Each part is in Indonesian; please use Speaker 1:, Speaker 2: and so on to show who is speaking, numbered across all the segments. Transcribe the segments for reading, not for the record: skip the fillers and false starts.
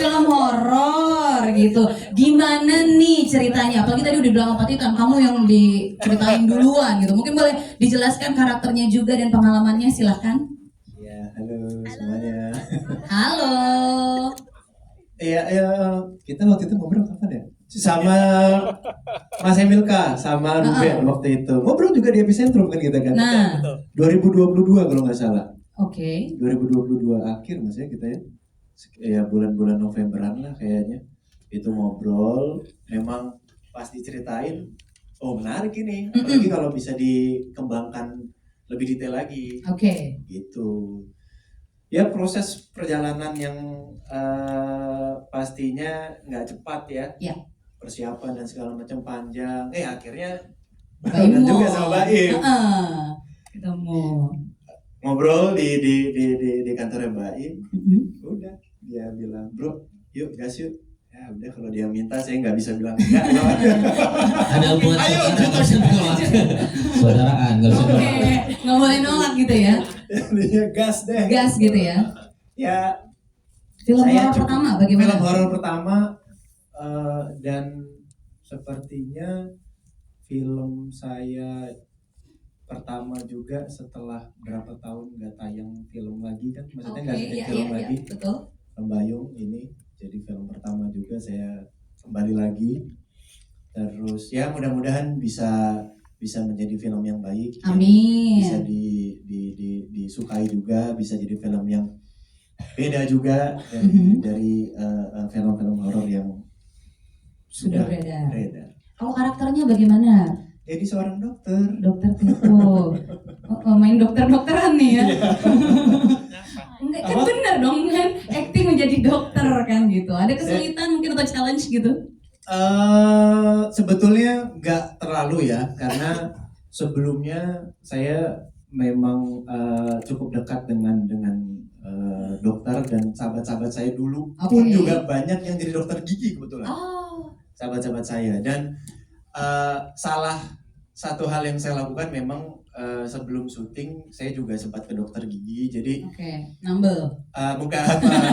Speaker 1: film horor gitu. Gimana nih ceritanya? Apalagi tadi udah bilang apa Titan, kamu yang diceritain duluan gitu. Mungkin boleh dijelaskan karakternya juga dan pengalamannya, silahkan.
Speaker 2: Ya, halo semuanya.
Speaker 1: Halo.
Speaker 2: Iya, kita waktu itu ngobrol kapan ya? Sama Mas Emilka, sama Ruben waktu itu. Ngobrol juga di Epicentrum kan kita kan?
Speaker 1: Nah,
Speaker 2: 2022 kalau nggak salah.
Speaker 1: oke.
Speaker 2: 2022 akhir mas ya kita ya. Ya bulan-bulan Novemberan lah kayaknya. Itu ngobrol, memang pas diceritain, oh menarik ini. Apalagi kalau bisa dikembangkan lebih detail lagi.
Speaker 1: Oke.
Speaker 2: Gitu. Ya proses perjalanan yang pastinya nggak cepat ya.
Speaker 1: Ya.
Speaker 2: Persiapan dan segala macam panjang. Akhirnya
Speaker 1: Baimmu
Speaker 2: juga sama Baim.
Speaker 1: Ketemu.
Speaker 2: Ngobrol di kantornya Baim. Udah dia bilang, bro, yuk gas yuk. Ya udah kalau dia minta saya nggak bisa bilang enggak.
Speaker 3: Ada hubungan saudaraan, nggak bisa
Speaker 1: Oke, nggak boleh nolak gitu ya.
Speaker 2: Dia gas deh.
Speaker 1: Gas gitu ya.
Speaker 2: Ya.
Speaker 1: Film horor pertama bagaimana?
Speaker 2: Film horor pertama dan sepertinya film saya pertama juga setelah berapa tahun nggak tayang film lagi kan, maksudnya nggak ada film lagi.
Speaker 1: Betul.
Speaker 2: Pembayung ini jadi film pertama juga saya kembali lagi. Terus ya mudah-mudahan bisa menjadi film yang baik.
Speaker 1: Amin.
Speaker 2: Bisa disukai juga, bisa jadi film yang beda juga dari film-film horor yang sudah beredar.
Speaker 1: Kalau karakternya bagaimana?
Speaker 2: Jadi seorang dokter.
Speaker 1: Dokter Tito. Main dokter-dokteran nih ya. Enggak kan bener dong kan, acting menjadi dokter kan gitu. Ada kesulitan mungkin atau challenge gitu?
Speaker 2: Sebetulnya nggak terlalu ya, karena sebelumnya saya memang cukup dekat dengan dokter dan sahabat-sahabat saya dulu pun juga banyak yang jadi dokter gigi kebetulan. Sahabat-sahabat saya dan salah satu hal yang saya lakukan memang sebelum syuting saya juga sempat ke dokter gigi, jadi
Speaker 1: nambel
Speaker 2: bukan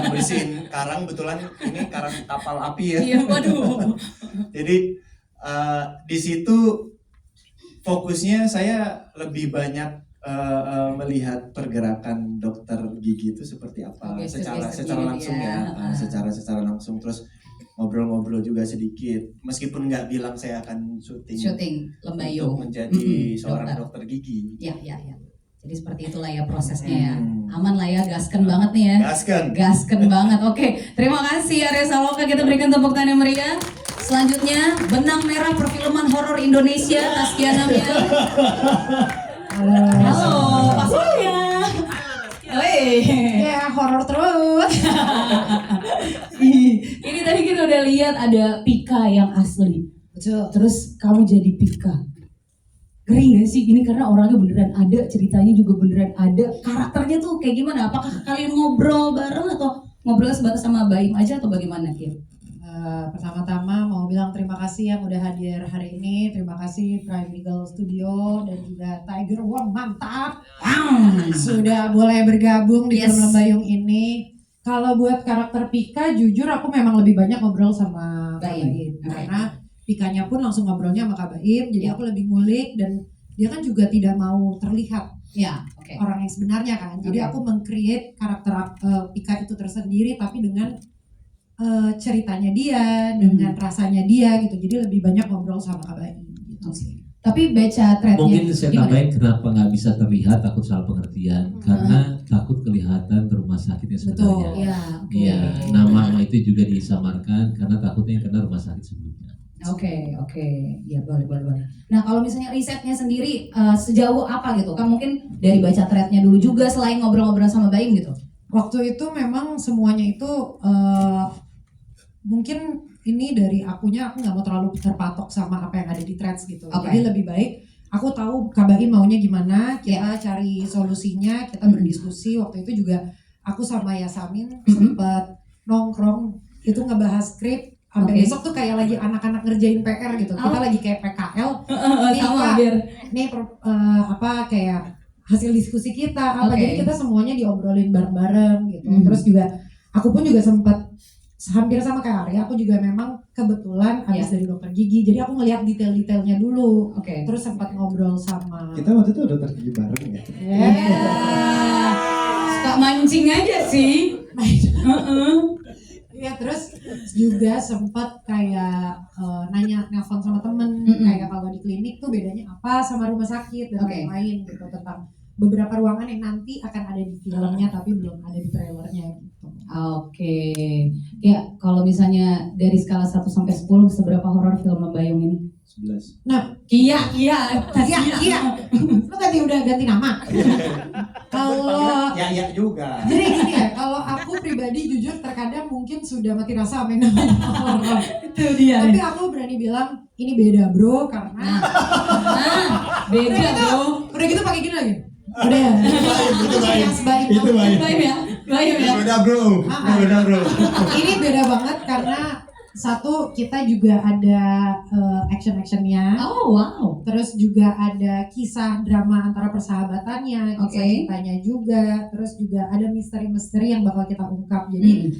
Speaker 2: bersihin karang, kebetulan ini karang kapal api ya.
Speaker 1: Iya, waduh.
Speaker 2: Jadi di situ fokusnya saya lebih banyak melihat pergerakan dokter gigi itu seperti apa, secara langsung ya, secara langsung, terus ngobrol-ngobrol juga sedikit, meskipun nggak bilang saya akan syuting Lembayung untuk menjadi seorang dokter gigi.
Speaker 1: Ya. Jadi seperti itulah ya prosesnya ya. Aman lah ya, gasken banget nih ya. Gasken banget. Oke, terima kasih Arya Saloka, kita berikan tepuk tangan yang meriah. Selanjutnya benang merah perfilman horor Indonesia, Taskia Namia. Halo, Pak Surya.
Speaker 4: Ya, horor terus.
Speaker 1: Ini tadi kita udah lihat ada Pika yang asli.
Speaker 4: Betul.
Speaker 1: Terus kamu jadi Pika. Ngeri gak sih? Ini karena orangnya beneran ada, ceritanya juga beneran ada. Karakternya tuh kayak gimana? Apakah kalian ngobrol bareng atau ngobrol sebatas sama Baim aja atau bagaimana, Kim?
Speaker 4: Pertama-tama mau bilang terima kasih yang udah hadir hari ini. Terima kasih Prime Eagle Studio dan juga Tiger One, mantap. Sudah boleh bergabung di film Lembayung ini. Kalau buat karakter Pika, jujur aku memang lebih banyak ngobrol sama Baim. Karena Pikanya pun langsung ngobrolnya sama Kak Baim, jadi aku lebih ngulik dan dia kan juga tidak mau terlihat orang yang sebenarnya kan. Jadi aku meng-create karakter Pika itu tersendiri tapi dengan ceritanya dia, dengan rasanya dia gitu. Jadi lebih banyak ngobrol sama Kak Baim gitu sih.
Speaker 1: Tapi baca threadnya
Speaker 3: mungkin saya tambahin kenapa nggak bisa terlihat, takut salah pengertian karena takut kelihatan ke rumah sakitnya sebenarnya. Iya, nama itu juga disamarkan karena takutnya kena rumah sakit sebelumnya.
Speaker 1: Oke, ya boleh. Nah kalau misalnya risetnya sendiri sejauh apa gitu? Kan mungkin dari baca threadnya dulu juga selain ngobrol-ngobrol sama Baim gitu.
Speaker 4: Waktu itu memang semuanya itu mungkin ini dari akunya, aku nggak mau terlalu terpatok sama apa yang ada di threads gitu. Jadi lebih baik aku tahu Kak Baim maunya gimana, kita cari solusinya, kita berdiskusi. Waktu itu juga aku sama Yasamin sempat nongkrong itu ngebahas skrip. Sampai besok tuh kayak lagi anak-anak ngerjain PR gitu. Kita lagi kayak PKL. Nih kayak hasil diskusi kita apa. Jadi kita semuanya diobrolin bareng-bareng gitu. Terus juga aku pun juga sempat hampir sama kayak Arya, aku juga memang kebetulan habis dari dokter gigi, jadi aku ngeliat detail-detailnya dulu. Terus sempat ngobrol sama.
Speaker 2: Kita waktu itu dokter gigi bareng ya.
Speaker 1: Suka mancing aja sih.
Speaker 4: Ya terus juga sempat kayak nelfon sama temen, kayak kalau di klinik tuh bedanya apa sama rumah sakit dan lain-lain gitu, tentang beberapa ruangan yang nanti akan ada di filmnya tapi belum ada di trailernya gitu.
Speaker 1: Ya kalau misalnya dari skala 1 sampai 10 seberapa horor film Membayung ini?
Speaker 2: 11.
Speaker 4: Nah,
Speaker 1: Iya.
Speaker 4: Lu udah ganti nama. Kalau
Speaker 2: ya juga.
Speaker 4: jadi gini ya, kalau aku pribadi jujur terkadang mungkin sudah mati rasa main namanya horor.
Speaker 1: Itu dia.
Speaker 4: Tapi aku berani bilang ini beda bro, karena
Speaker 1: beda bro.
Speaker 4: Udah gitu pakai gini lagi. Udah ya.
Speaker 2: Itu baik.
Speaker 1: Baik ya.
Speaker 2: Beda bro.
Speaker 4: Ini beda banget karena satu, kita juga ada action-actionnya.
Speaker 1: Oh wow.
Speaker 4: Terus juga ada kisah drama antara persahabatannya, kisah cintanya juga. Terus juga ada misteri-misteri yang bakal kita ungkap. Jadi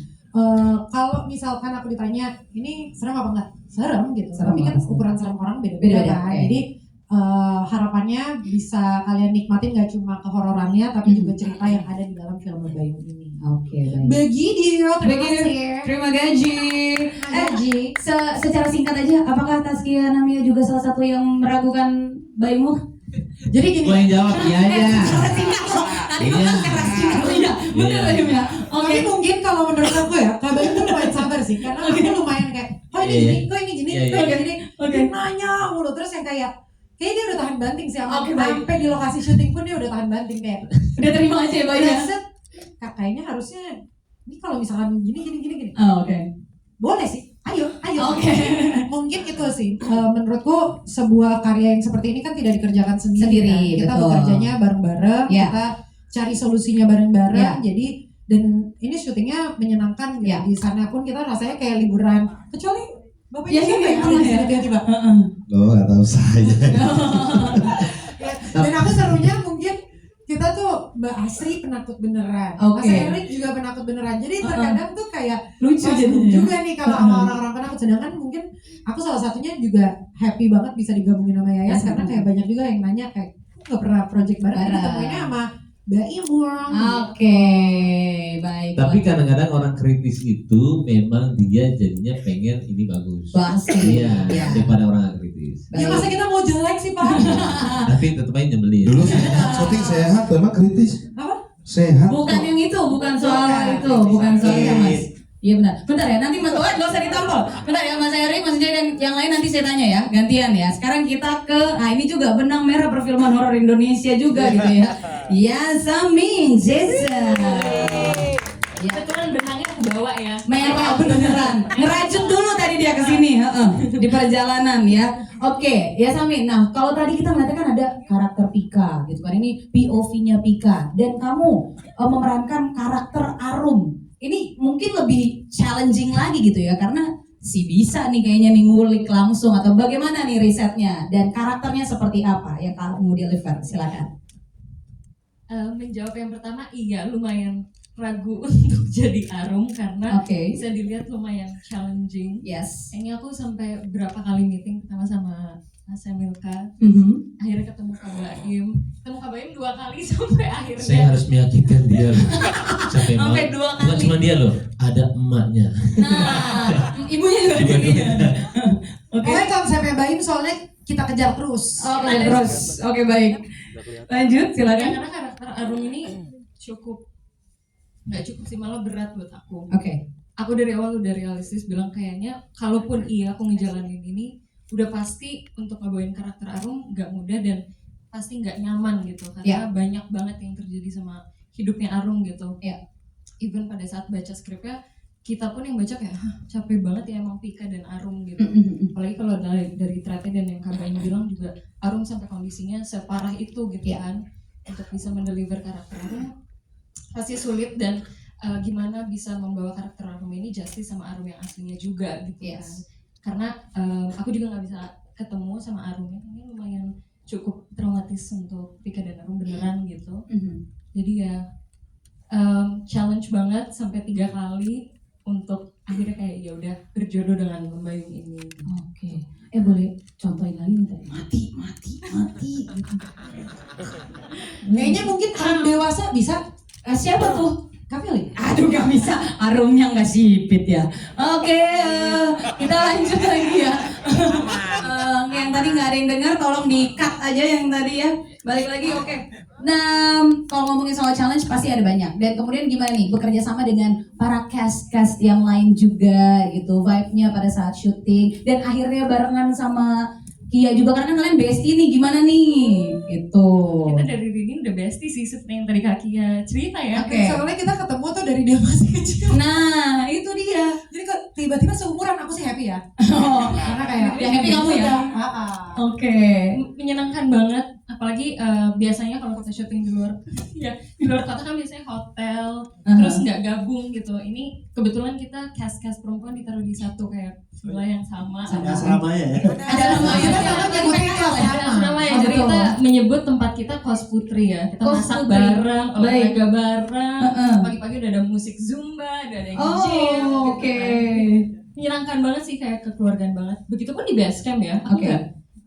Speaker 4: kalau misalkan aku ditanya ini serem apa enggak? Serem gitu. Tapi kan ukuran serem orang beda-beda kan. Jadi harapannya bisa kalian nikmatin gak cuma kehororannya tapi juga cerita yang ada di dalam film Membayung ini.
Speaker 1: Baik. Terima gaji. Secara singkat aja, apakah Taskia Namia juga salah satu yang meragukan Bayungmu?
Speaker 4: Jadi gini.
Speaker 3: Gue yang jawab iya aja.
Speaker 1: Singkat kok. Tadi kan keras singkat. Bener Bayung ya.
Speaker 4: Tapi mungkin kalau menurut aku ya, Kak Bayung tuh lumayan sabar sih, karena aku lumayan kayak, kok ini gini. Dia nanya mulu, terus yang kayak dia udah tahan banting sih, sampai di lokasi syuting pun dia udah tahan banting kayak.
Speaker 1: Udah terima aja ya Bayung ya.
Speaker 4: Kayaknya harusnya ini kalau misalkan gini. Boleh sih. Ayo. Mungkin itu sih. Menurutku sebuah karya yang seperti ini kan tidak dikerjakan sendiri. Kan? Kita bekerjanya bareng-bareng, kita cari solusinya bareng-bareng. Jadi dan ini syutingnya menyenangkan gitu. Di sana pun kita rasanya kayak liburan. Kecuali Bapaknya siapa ya? Tiba-tiba.
Speaker 2: Lo nggak tahu saya.
Speaker 4: Dan aku serunya mungkin kita tuh Mbak Asri penakut beneran, Mas Erik juga penakut beneran. Jadi terkadang tuh kayak
Speaker 1: lucu
Speaker 4: juga nih kalau sama orang-orang penakut. Sedangkan mungkin aku salah satunya juga happy banget bisa digabungin sama Yayas karena kayak banyak juga yang nanya kayak nggak pernah project bareng, ketemuinnya sama Mbak Imung. Baik.
Speaker 3: Tapi kadang-kadang orang kritis itu memang dia jadinya pengen ini bagus. Iya, daripada orang kritis.
Speaker 4: Ya masa kita mau jelek sih Pak?
Speaker 3: Tapi tetap aja nyebelin.
Speaker 5: Dulu syuting sehat, memang kritis.
Speaker 4: Apa?
Speaker 5: Sehat.
Speaker 1: Bukan yang itu, bukan soal itu, bukan soal itu Mas. Iya benar. Bentar ya, nanti Mas Owen gak usah ditampol. Bentar ya Mas Erik, Mas Jaya dan yang lain nanti saya tanya ya, gantian ya. Sekarang kita ke, ini juga benang merah perfilman horor Indonesia juga gitu ya. Yasamin Jason.
Speaker 6: Kebetulan benangnya aku bawa ya.
Speaker 1: Merah beneran. Ngerajut dulu tadi dia kesini, di perjalanan ya. Oke, Yasamin. Nah, kalau tadi kita mengatakan ada karakter Pika, gitu kan? Ini POV-nya Pika, dan kamu memerankan karakter Arum. Ini mungkin lebih challenging lagi gitu ya, karena bisa nih kayaknya nih ngulik langsung atau bagaimana nih risetnya dan karakternya seperti apa yang kamu deliver? Silakan.
Speaker 6: Menjawab yang pertama, iya lumayan ragu untuk jadi Arum karena bisa dilihat lumayan challenging.
Speaker 1: Yes.
Speaker 6: Ini aku sampai berapa kali meeting pertama sama Mas Emilka, akhirnya ketemu Kak Baim 2 kali sampai akhirnya.
Speaker 3: Saya harus meyakinkan dia loh. Sampai
Speaker 6: 2 kali.
Speaker 3: Bukan cuma dia loh, ada emaknya.
Speaker 1: Nah, ibunya juga.
Speaker 4: Pokoknya konsepnya Baim soalnya kita kejar terus.
Speaker 1: Oke, baik. Lanjut, silakan.
Speaker 6: Karena karakter Arum ini nggak cukup sih, malah berat buat aku. Aku dari awal udah realistis bilang kayaknya kalaupun aku ngejalanin ini udah pasti untuk ngebawain karakter Arum nggak mudah dan pasti nggak nyaman gitu karena banyak banget yang terjadi sama hidupnya Arum gitu. Even pada saat baca skripnya kita pun yang baca kayak capek banget ya emang Pika dan Arum gitu. Apalagi kalau dari Trate dan yang Kak Baim bilang juga Arum sampai kondisinya separah itu gitu kan. Untuk bisa mendeliver karakter Arum pasti sulit dan gimana bisa membawa karakter Arum ini justice sama Arum yang aslinya juga gitu kan. Karena aku juga nggak bisa ketemu sama Arum ini lumayan cukup traumatis untuk Pika dan Arum beneran gitu. Jadi ya challenge banget sampai 3 kali untuk akhirnya kayak ya udah berjodoh dengan pembayung ini.
Speaker 1: Oke. Boleh contohin lagi nih tadi. Mati. Gitu.
Speaker 4: Kayaknya mungkin orang dewasa bisa.
Speaker 1: Siapa tuh?
Speaker 4: Kavili.
Speaker 1: Aduh gak bisa, arumnya gak sipit ya. Oke, kita lanjut lagi ya. Yang tadi gak ada yang dengar, tolong di-cut aja yang tadi ya. Balik lagi, oke. Nah, kalau ngomongin soal challenge pasti ada banyak. Dan kemudian gimana nih, bekerja sama dengan para cast yang lain juga gitu. Vibe-nya pada saat syuting. Dan akhirnya barengan sama Kia juga, karena kan kalian bestie nih, gimana nih? Gitu.
Speaker 6: Kita dari reading udah bestie sih, seperti yang tadi Kak Kia cerita ya.
Speaker 1: Oke.
Speaker 4: Soalnya kita ketemu tuh dari dia masih kecil.
Speaker 1: Nah, itu dia.
Speaker 4: Jadi kok tiba-tiba seumuran aku sih happy ya.
Speaker 1: Oh,
Speaker 4: Karena kayak
Speaker 1: yang happy kamu ya? Oke.
Speaker 6: Menyenangkan banget, apalagi biasanya kalau kita syuting di luar ya di luar kota kan biasanya hotel terus nggak gabung gitu. Ini kebetulan kita cast perempuan ditaruh di satu kayak villa yang sama.
Speaker 2: Asramanya ya.
Speaker 1: Ada namanya
Speaker 6: Asramanya. Jadi kita menyebut tempat kita kos putri ya. Kita
Speaker 1: Kos
Speaker 6: masak
Speaker 1: putri.
Speaker 6: bareng,
Speaker 1: Baik.
Speaker 6: olahraga bareng. Pagi-pagi udah ada musik zumba, udah ada yang gym.
Speaker 1: Oh, oke.
Speaker 6: Menyenangkan banget sih, kayak kekeluargaan banget. Begitupun di base camp ya. Aku
Speaker 1: Oke.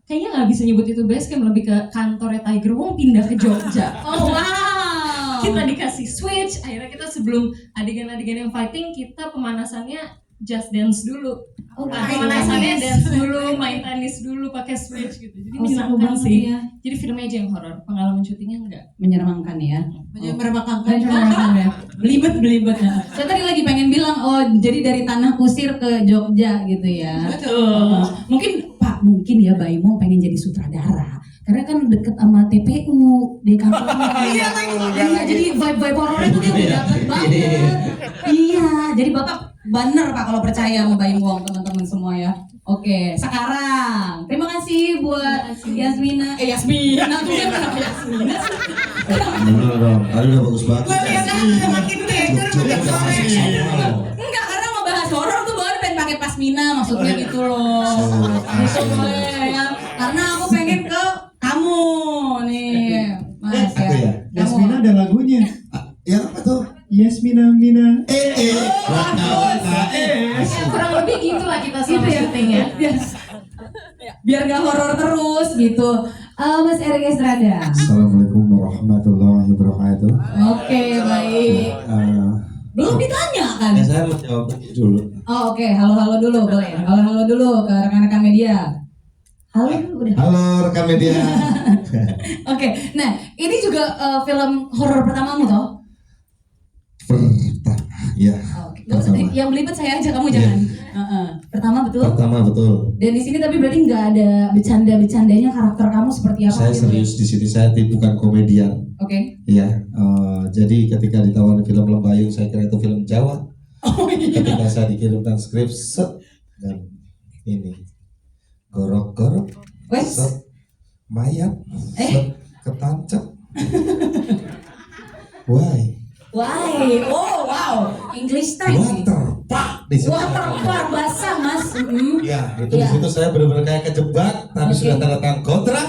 Speaker 6: kayaknya nggak bisa nyebut itu base camp, lebih ke kantornya Tiger Wong pindah ke Jogja.
Speaker 1: Oh wow.
Speaker 6: Kita dikasih switch, akhirnya kita sebelum adegan-adegan yang fighting, kita pemanasannya just dance dulu.
Speaker 1: Oh,
Speaker 6: Pemanasannya
Speaker 1: tenis.
Speaker 6: dance dulu, main tenis dulu pakai switch gitu. Jadi
Speaker 1: Oh, seru
Speaker 6: menyenangkan
Speaker 1: banget
Speaker 6: sih.
Speaker 1: ya.
Speaker 6: Jadi filmnya aja yang horor, pengalaman syutingnya enggak.
Speaker 1: Menyeramkan ya.
Speaker 4: Menyeramkan.
Speaker 1: Menyeramkan ya. Belibet. Saya tadi lagi pengen bilang, oh jadi dari Tanah Kusir ke Jogja gitu ya.
Speaker 6: Betul.
Speaker 1: Mungkin ya Baimo pengen jadi sutradara. Karena kan deket sama TPU di kantornya. Iya, jadi vibe horornya tuh dia dapet banget. Iya, jadi Bapak bener Pak kalau percaya sama Baim Wong, teman-teman semua ya. Oke, sekarang terima kasih buat Yasmina. Yasmina tuh kan kenapa Yasmina?
Speaker 5: Bener dong, tadi udah bagus banget.
Speaker 1: Gue lihat udah makin tender, makin sore.
Speaker 5: Iya.
Speaker 1: Enggak, karena ngebahas horor tuh baru pengen pakai pasmina, maksudnya gitu loh. Gitu boleh ya. Karena aku pengen ke kamu nih, Mas
Speaker 5: Aku
Speaker 1: ya.
Speaker 5: ya?
Speaker 7: Yasmina ada lagunya.
Speaker 5: Yang apa tuh?
Speaker 7: Yasmina Mina.
Speaker 6: Kurang lebih gitulah kita selama
Speaker 1: Gitu ya.
Speaker 6: syuting ya.
Speaker 1: Biar gak horor terus gitu. Mas Erik Estrada.
Speaker 5: Assalamualaikum warahmatullahi wabarakatuh.
Speaker 1: Oke, baik. Belum ditanya kan?
Speaker 5: Ya saya mau jawab dulu.
Speaker 1: Oh, oke, halo dulu boleh. Halo dulu ke rekan-rekan media. Halo udah.
Speaker 5: Halo rekan media.
Speaker 1: Oke, nah ini juga film horor pertamamu toh?
Speaker 5: Ya.
Speaker 1: Oke. Gak usah, yang belibet saya aja, kamu jangan. Pertama betul.
Speaker 5: Pertama betul.
Speaker 1: Dan di sini tapi berarti nggak ada bercandanya karakter kamu seperti apa?
Speaker 5: Saya
Speaker 1: gitu?
Speaker 5: serius di sini, saya bukan komedian.
Speaker 1: Oke.
Speaker 5: Iya. Jadi ketika ditawarin film Lembayung, saya kira itu film Jawa.
Speaker 1: Oh iya.
Speaker 5: Ketika saya dikirimkan skrip, set dan ini gorok-gorok,
Speaker 1: Wes.
Speaker 5: set mayat, set ketancap. Why?
Speaker 1: Oh wow, English time.
Speaker 5: Water pak di situ.
Speaker 1: Waterpark basah mas.
Speaker 5: Ya, itu
Speaker 1: Iya.
Speaker 5: di situ saya benar-benar kayak kejebak, tapi
Speaker 1: Oke.
Speaker 5: sudah tanda tangan kontrak.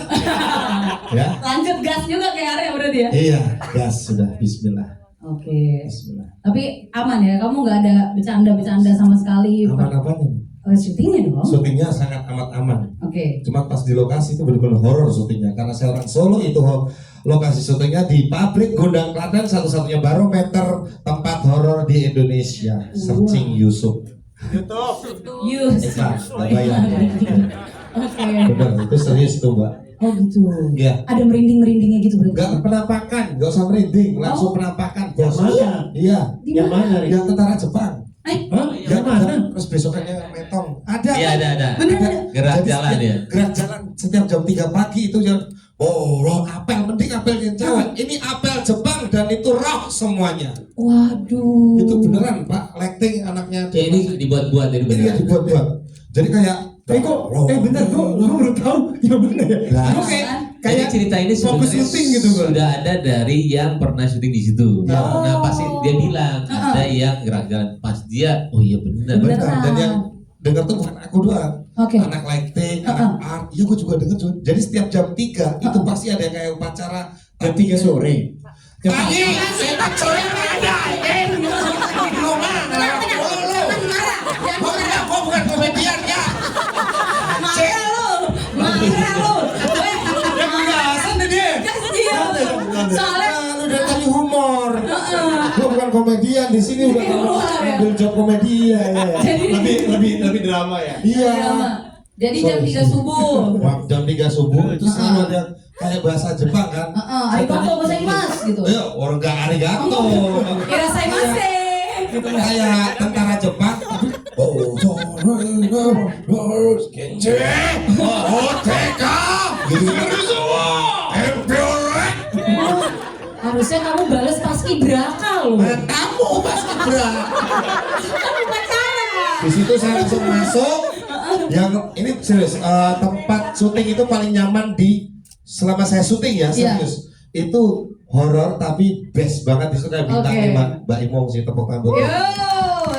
Speaker 5: Ya.
Speaker 1: Lanjut gas juga kayak Arya berarti ya?
Speaker 5: Iya, gas sudah. Bismillah.
Speaker 1: Oke.
Speaker 5: Bismillah.
Speaker 1: Tapi aman ya, kamu nggak ada bercanda sama sekali.
Speaker 5: Aman apanya?
Speaker 1: Syutingnya dong.
Speaker 5: Syutingnya sangat amat aman.
Speaker 1: Oke.
Speaker 5: Cuma pas di lokasi itu benar-benar horor syutingnya, karena saya orang Solo, itu lokasi syutingnya di pabrik Gondang Klaten, satu-satunya barometer tempat horor di Indonesia. Searching Yusuf.
Speaker 1: Yus.
Speaker 5: Ikhlas, nggak bayar.
Speaker 1: Oke.
Speaker 5: Bener, itu serius itu mbak.
Speaker 1: Oh gitu.
Speaker 5: Iya.
Speaker 1: Ada merinding-merindingnya gitu berarti.
Speaker 5: Enggak penampakan, enggak usah merinding, langsung penampakan.
Speaker 7: Yang
Speaker 5: Bos.
Speaker 7: mana?
Speaker 5: Iya,
Speaker 7: Yang mana? Ri?
Speaker 5: yang tentara Jepang.
Speaker 7: Hah?
Speaker 5: Yang
Speaker 7: Yang mana?
Speaker 5: Terus besokannya metong. Ada.
Speaker 3: Iya ada.
Speaker 1: Bener ada.
Speaker 3: Gerak
Speaker 5: Jadi
Speaker 3: jalan ya.
Speaker 5: Gerak jalan setiap jam 3 pagi itu yang apel, mending apel yang Jawa. Ini apel Jepang dan itu rock semuanya.
Speaker 1: Waduh.
Speaker 5: Itu beneran Pak, lighting anaknya.
Speaker 3: Ya, ini dibuat-buat jadi
Speaker 5: Iya
Speaker 3: beneran.
Speaker 5: dibuat-buat. Jadi kayak
Speaker 7: Bentar, gue baru tahu yang mana ya.
Speaker 5: Nah,
Speaker 1: Oke.
Speaker 3: Kayak cerita ini
Speaker 5: fokus
Speaker 3: sebenarnya
Speaker 5: syuting gitu, Bang.
Speaker 3: sudah ada dari yang pernah syuting di situ.
Speaker 5: Ya.
Speaker 3: Nah pasti dia bilang ada yang gerak jalan pas dia. Oh iya benar.
Speaker 1: Bener.
Speaker 5: beneran. Dan yang dengar tuh bukan aku doang.
Speaker 1: Oke.
Speaker 5: Anak lighting, anak art, iya gue juga denger. Jadi setiap jam 3 itu pasti ada kayak upacara
Speaker 7: Jam 3 sore.
Speaker 5: pagi, setan sore ada. komedi ya.
Speaker 2: Lebih drama ya.
Speaker 5: Iya.
Speaker 1: Drama. Jadi jam 3 subuh.
Speaker 5: Jam 3 subuh itu selalu ada kayak bahasa Jepang kan.
Speaker 1: Arigato gozaimasu gitu.
Speaker 5: Ya, orang gak arigato.
Speaker 1: Irasaimase gitu.
Speaker 5: Kayak tentara Jepang tapi Kenje, Oteka, gitu.
Speaker 1: Harusnya kamu balas pas kibraka loh.
Speaker 5: Kamu pas kibra.
Speaker 1: Kamu pacaran.
Speaker 5: Di situ saya langsung masuk. Yang ini serius, tempat syuting itu paling nyaman selama saya syuting ya, serius. Itu horor tapi best banget, di situ ada bintangnya Mbak Imong sih, tepuk tangan.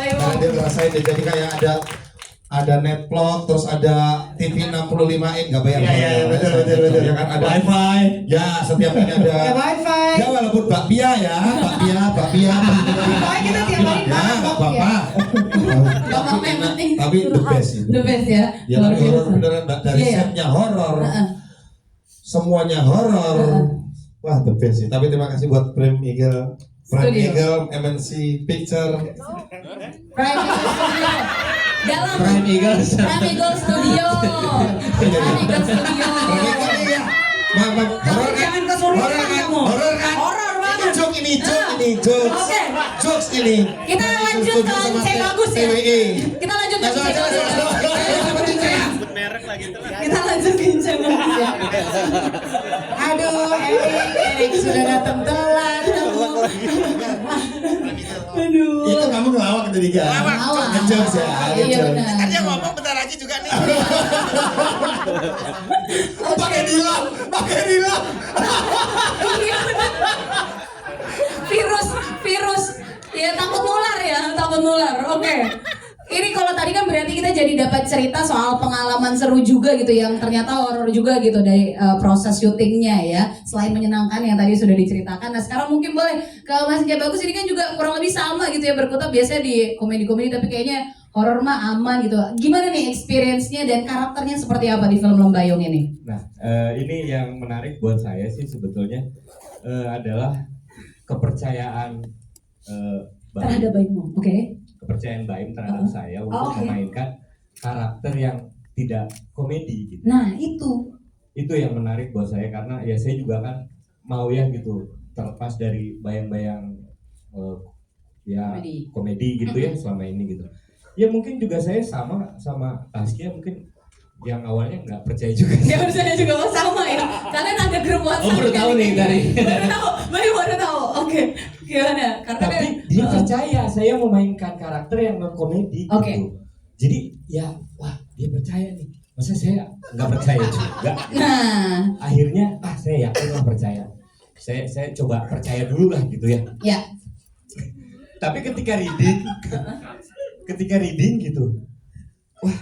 Speaker 5: Karena dia ngerasain deh, jadi kayak ada netplot, terus ada TV 65 in nggak bayar.
Speaker 2: Iya, betul.
Speaker 5: Ya kan ada
Speaker 2: Wifi.
Speaker 5: Ya, setiap ini ada.
Speaker 4: Wifi.
Speaker 5: Ya walaupun bakpia ya, bakpia.
Speaker 4: Pokoknya kita tiap hari
Speaker 5: Ya,
Speaker 4: makan
Speaker 5: nggak
Speaker 4: bakpia.
Speaker 5: apa-apa. Tapi the best itu.
Speaker 1: The best ya.
Speaker 5: Ya
Speaker 1: Luar
Speaker 5: horor
Speaker 1: biasa.
Speaker 5: beneran Mbak, dari
Speaker 1: Iya.
Speaker 5: setnya horor, semuanya horor. Wah, the best sih. Tapi terima kasih buat Prime Eagle, MNC Picture.
Speaker 1: Prime Eagle Studio. Dalam
Speaker 2: Prime Eagle.
Speaker 1: Prime Eagle Studio. Prime Eagle Studio.
Speaker 5: Horor kan?
Speaker 1: Jangan kesulitan kamu.
Speaker 5: Horor kan?
Speaker 1: Horor banget.
Speaker 5: Ini jokes.
Speaker 1: Oke.
Speaker 5: Jokes ini.
Speaker 1: Kita lanjut ke C bagus ya. Kita lanjut ke C bagus. Kita lanjut ke C bagus ya.
Speaker 4: Aduh, Erik sudah datang telat.
Speaker 1: Aduh.
Speaker 2: Itu kamu ngelawak tadi kan?
Speaker 1: Ngelawak.
Speaker 2: Ngejokes ya.
Speaker 1: Iya benar.
Speaker 8: Kan dia ngomong bentar lagi juga nih.
Speaker 2: Pakai Dila.
Speaker 1: Iya benar. Virus. Ya takut nular. Oke. Ini kalau tadi kan berarti kita jadi dapat cerita soal pengalaman seru juga gitu yang ternyata horor juga gitu dari proses syutingnya ya. Selain menyenangkan yang tadi sudah diceritakan. Nah sekarang mungkin boleh ke Mas Jaya Bagus, ini kan juga kurang lebih sama gitu ya, berkutat biasanya di komedi-komedi tapi kayaknya horor mah aman gitu. Gimana nih experience-nya dan karakternya seperti apa di film Lembayung ini?
Speaker 9: Nah, ini yang menarik buat saya sih sebetulnya adalah kepercayaan
Speaker 1: Terhadap baikmu, oke.
Speaker 9: kepercayaan Baim terhadap saya untuk memainkan karakter yang tidak komedi gitu.
Speaker 1: Nah itu
Speaker 9: Yang menarik buat saya karena ya saya juga kan mau ya gitu, terlepas dari bayang-bayang ya komedi gitu ya selama ini gitu. Ya mungkin juga saya sama Taskia mungkin yang awalnya nggak percaya juga.
Speaker 1: Nggak percaya juga, sama ya. Kalian ada grup WhatsApp.
Speaker 2: baru tahu nih dari.
Speaker 1: Baru tahu. Oke. Gimana? Karena
Speaker 9: Tapi dia percaya saya memainkan karakter yang non komedi gitu. Jadi ya wah dia percaya nih. Masa saya nggak percaya juga.
Speaker 1: Nah,
Speaker 9: Akhirnya saya yakin lah percaya. Saya coba percaya dulu lah gitu ya.
Speaker 1: ya.
Speaker 9: Tapi ketika reading gitu, wah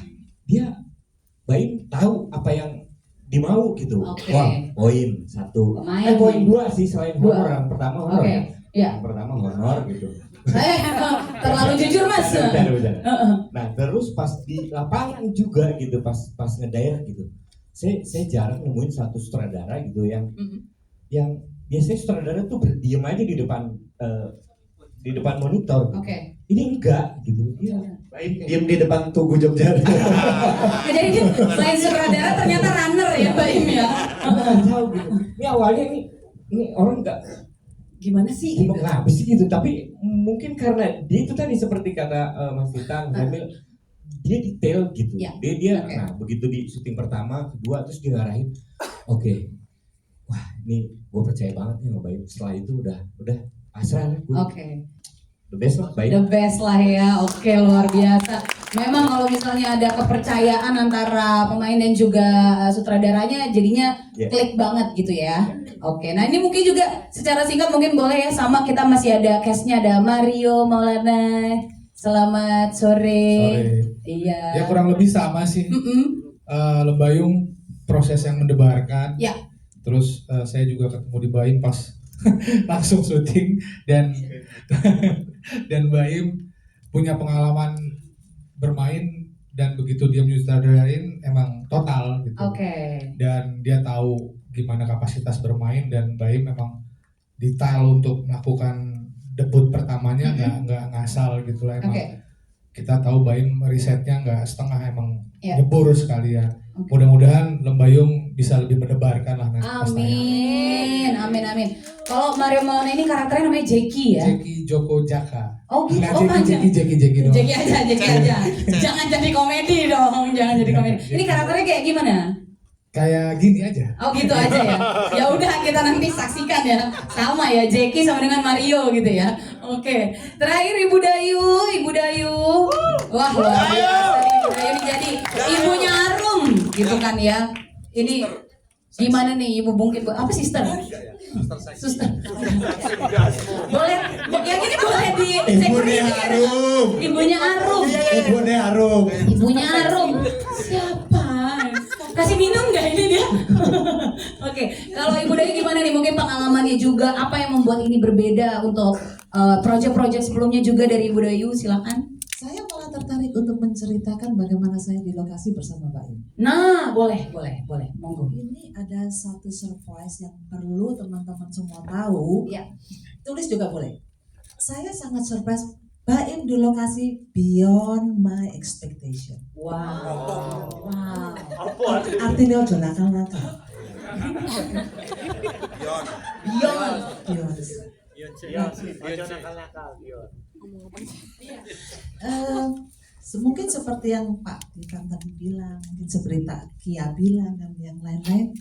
Speaker 9: dia Baim tahu apa yang dimau gitu.
Speaker 1: Oke.
Speaker 9: Wah, poin 1.
Speaker 1: Pemain.
Speaker 9: Poin 2 sih selain
Speaker 1: Dua.
Speaker 9: honor. Yang pertama honor.
Speaker 1: Oke.
Speaker 9: Ya.
Speaker 1: Ya.
Speaker 9: Yang pertama honor gitu.
Speaker 1: Terlalu jujur Mas.
Speaker 9: Benar. Nah, terus pas di lapangan juga gitu, pas ngedaerah gitu. Saya jarang nemuin satu sutradara gitu yang biasanya sutradara tuh berdiam aja di depan monitor.
Speaker 1: Oke.
Speaker 9: Ini enggak gitu. Iya.
Speaker 2: Diam di depan Tugu Jogja.
Speaker 1: Jadi selain sutradara ternyata runner ya Baim ya.
Speaker 9: Tahu gitu. Ini awalnya ini orang enggak
Speaker 1: Gimana sih? Gitu.
Speaker 9: kenapa sih gitu, tapi mungkin karena dia itu tadi seperti kata Mas Titang, Hamil, dia detail gitu.
Speaker 1: Ya.
Speaker 9: Dia
Speaker 1: Oke.
Speaker 9: nah begitu di syuting pertama, kedua terus diarahin. Oke. Wah, ini gue percaya banget nih sama Baim. Setelah itu udah pasrah lah gue.
Speaker 1: Oke.
Speaker 9: The best lah Baim.
Speaker 1: The best lah ya. Oke, luar biasa. Memang kalau misalnya ada kepercayaan antara pemain dan juga sutradaranya jadinya klik banget gitu ya. Oke, nah ini mungkin juga secara singkat mungkin boleh ya, sama kita masih ada cast-nya, ada Mario Maulana. Selamat sore. Iya.
Speaker 7: Ya kurang lebih sama sih. Lembayung proses yang mendebarkan.
Speaker 1: Ya.
Speaker 7: Terus saya juga ketemu di Baim pas langsung syuting dan Baim punya pengalaman bermain dan begitu dia menyutradarain emang total gitu.
Speaker 1: Oke.
Speaker 7: Dan dia tahu gimana kapasitas bermain dan Baim memang detail untuk melakukan debut pertamanya nggak ngasal gitu lah emang. kita tahu Baim risetnya nggak setengah, emang
Speaker 1: Ya.
Speaker 7: nyebur sekalian.
Speaker 1: Oke.
Speaker 7: Mudah-mudahan Lembayung bisa lebih mendebarkan lah nanti pas tayang.
Speaker 1: Amin, amin, amin. Kalau Mario Maulana ini karakternya namanya Jeki ya?
Speaker 7: Jeki Joko Jaka.
Speaker 1: Oh gitu,
Speaker 7: Nggak,
Speaker 1: oh panjang.
Speaker 7: Jeki dong.
Speaker 1: Jeki aja. Jangan jadi komedi dong, jangan jadi komedi. Ini karakternya kayak gimana?
Speaker 7: Kayak gini aja.
Speaker 1: Oh gitu aja ya. Ya udah kita nanti saksikan ya. Sama ya Jeki sama dengan Mario gitu ya. Oke. Terakhir Ibu Dayu. Wah luar biasa nih, Ibu Dayu ini jadi ibunya Arum gitu kan ya. Ini gimana nih Ibu mungkin apa sister? Suster. Boleh, yang ini boleh di
Speaker 5: Ibunya Arum.
Speaker 1: Ibunya Arum.
Speaker 5: Ibunya Arum.
Speaker 1: Ibunya Arum. Siapa? Kasih minum nggak ini dia? Oke, kalau Ibu Dayu gimana nih? Mungkin pengalamannya juga apa yang membuat ini berbeda untuk proyek-proyek sebelumnya juga dari Ibu Dayu? Silakan.
Speaker 10: Saya malah tertarik untuk menceritakan bagaimana saya di lokasi bersama Mbak Im.
Speaker 1: Nah, boleh, monggo.
Speaker 10: Ini ada satu surprise yang perlu teman-teman semua tahu.
Speaker 1: Ya.
Speaker 10: Tulis juga boleh. Saya sangat surprise Mbak Im di lokasi beyond my expectation.
Speaker 1: Wow.
Speaker 10: Artinya ojo nakal-nakal. Beyond. Mungkin seperti yang Pak Ivan tadi bilang, mungkin seperti Kia bilang dan yang lain-lain.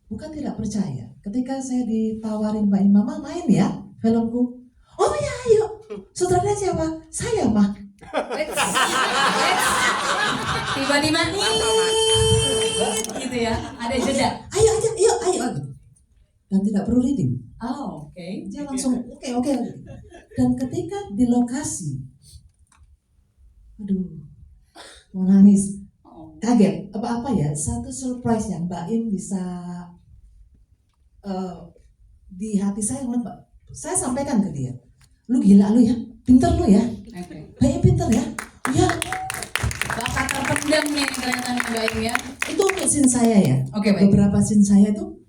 Speaker 10: Bukan tidak percaya. Ketika saya ditawarin Mbak Im, Mama main ya filmku. Oh ya ayo. Sutradara siapa? Saya mah.
Speaker 1: Tiba-tiba gitu ya. Ada jeda.
Speaker 10: Ayo aja, ayo. Dan tidak perlu reading.
Speaker 1: Oh, oke.
Speaker 10: Dia langsung oke. Dan ketika di lokasi, aduh, mau nangis, kaget, apa ya, satu surprise yang Mbak Im bisa di hati saya, saya sampaikan ke dia, lu gila lu ya, pinter lu ya, Mbak Im pinter ya, ya.
Speaker 1: Bakat terpendam nih ternyata nih Mbak Im ya.
Speaker 10: Itu untuk scene saya ya, beberapa scene saya itu,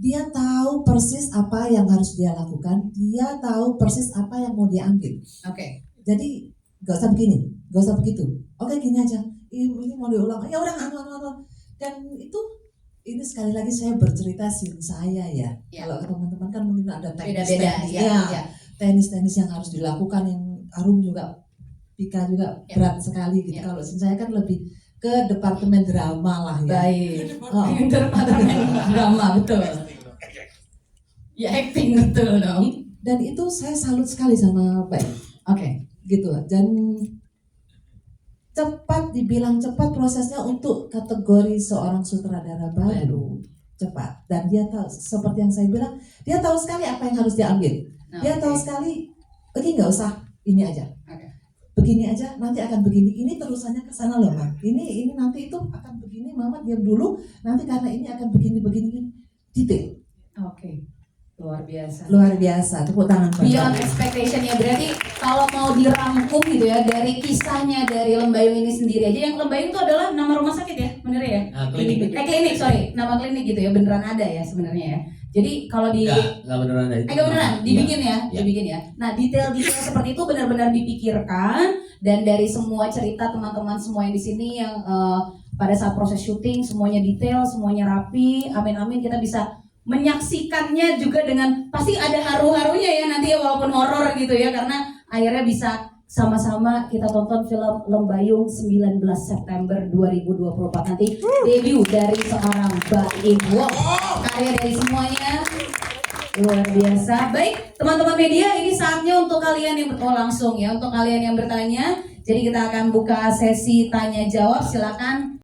Speaker 10: dia tahu persis apa yang harus dia lakukan, dia tahu persis apa yang mau dia ambil.
Speaker 1: Oke.
Speaker 10: Jadi gak usah begini, gak usah begitu. Oke gini aja, ini mau diulang. Ya udah anu. Dan itu ini sekali lagi saya bercerita scene saya ya. Kalau teman-teman kan mungkin ada teknis-teknis
Speaker 1: ya.
Speaker 10: Teknis-teknis yang harus dilakukan, yang Arum juga, Pika juga berat sekali gitu. Kalau scene saya kan lebih ke departemen drama lah ya.
Speaker 1: Baik. Departemen drama betul. Ya acting betul dong.
Speaker 10: Dan itu saya salut sekali sama Mbak.
Speaker 1: Oke.
Speaker 10: Gitu. Dan dibilang cepat prosesnya untuk kategori seorang sutradara baru. Cepat. Dan dia tahu, seperti yang saya bilang, dia tahu sekali apa yang harus diambil. Dia tahu sekali, oke nggak usah, ini aja. Begini aja, nanti akan begini. Ini terusannya ke sana loh, Mak. Ini nanti itu akan begini, Mama diam dulu. Nanti karena ini akan begini. Detail.
Speaker 1: Oke. Luar
Speaker 10: biasa, tepuk tangan.
Speaker 1: Beyond expectation ya, berarti kalau mau dirangkum gitu ya dari kisahnya dari Lembayung ini sendiri aja, yang Lembayung itu adalah nama rumah sakit ya, bener ya?
Speaker 3: Klinik.
Speaker 1: Nama klinik gitu ya, beneran ada ya sebenarnya ya. Jadi kalau di
Speaker 3: Enggak beneran ada itu.
Speaker 1: Enggak beneran, dibikin ya. Nah, detail-detail seperti itu benar-benar dipikirkan, dan dari semua cerita teman-teman semua yang di sini yang pada saat proses syuting semuanya detail, semuanya rapi. Amin kita bisa menyaksikannya juga dengan pasti ada haru-harunya ya nanti ya, walaupun horor gitu ya, karena akhirnya bisa sama-sama kita tonton film Lembayung 19 September 2024 nanti debut dari seorang Mbak Im. Wow, karya dari semuanya luar biasa. Baik teman-teman media, ini saatnya untuk kalian yang langsung ya, untuk kalian yang bertanya. Jadi kita akan buka sesi tanya jawab, silakan.